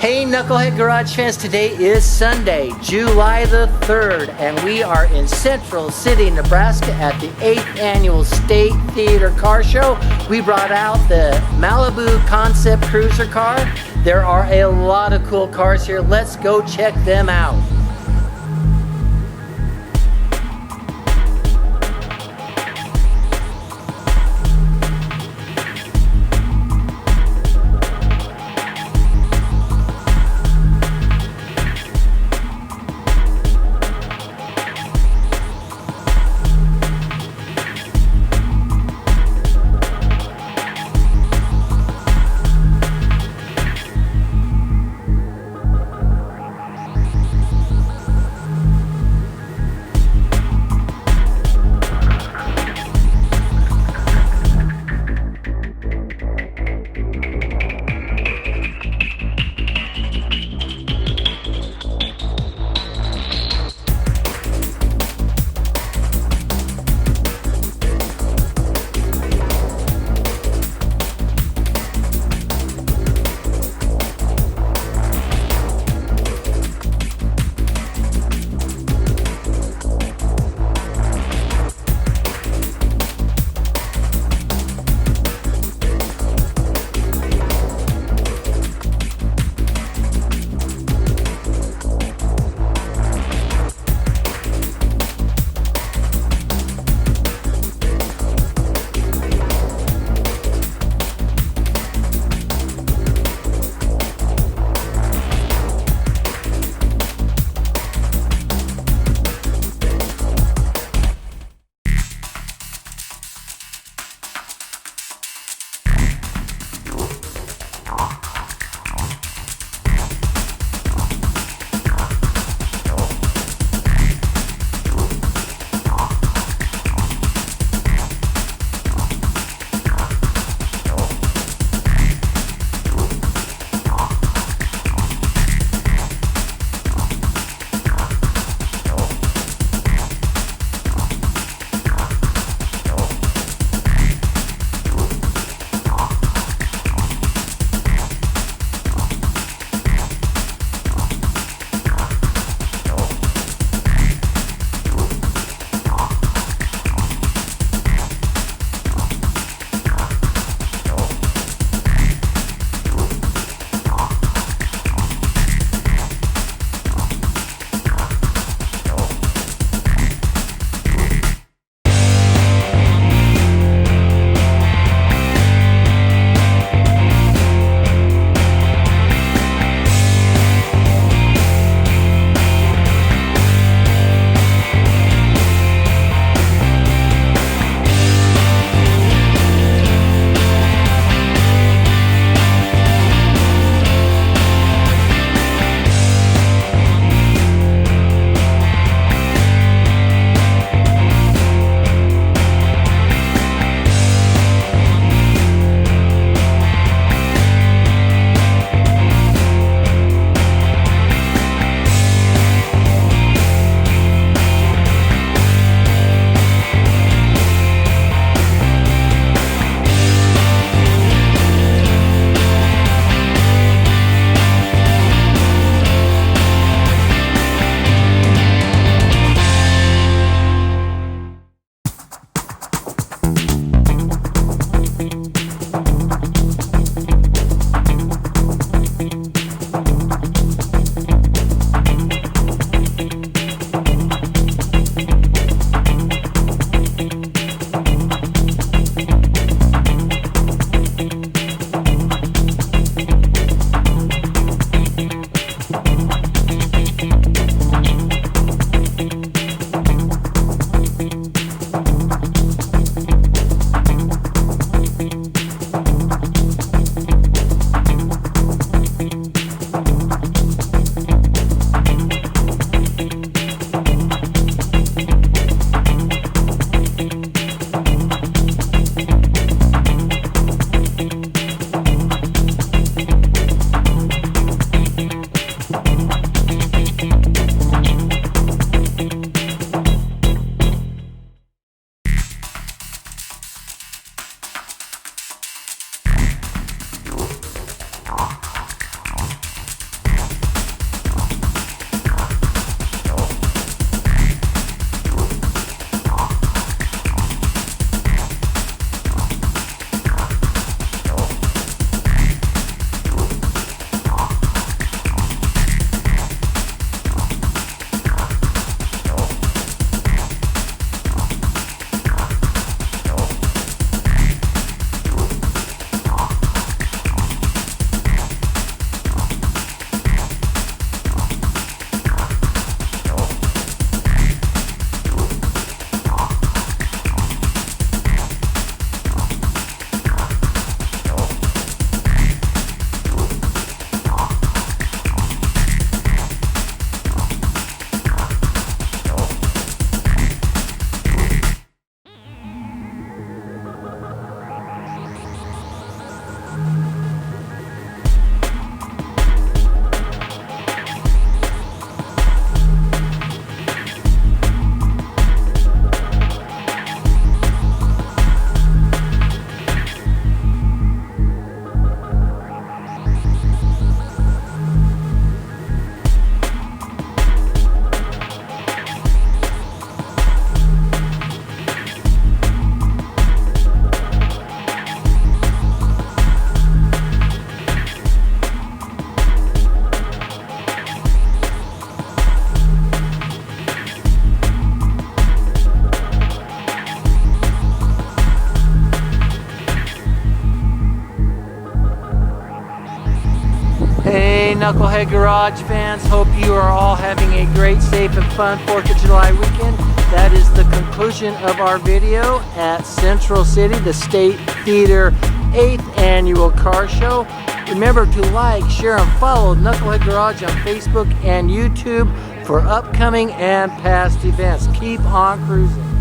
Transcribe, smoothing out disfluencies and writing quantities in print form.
Hey Knucklehead Garage fans, today is Sunday, July the 3rd, and we are in Central City, Nebraska at the 8th Annual State Theater Car Show. We brought out the Malibu Concept Cruiser car. There are a lot of cool cars here. Let's go check them out. Okay, Knucklehead Garage fans, hope you are all having a great, safe, and fun 4th of July weekend. That is the conclusion of our video at Central City, the State Theater 8th Annual Car Show. Remember to like, share, and follow Knucklehead Garage on Facebook and YouTube for upcoming and past events. Keep on cruising.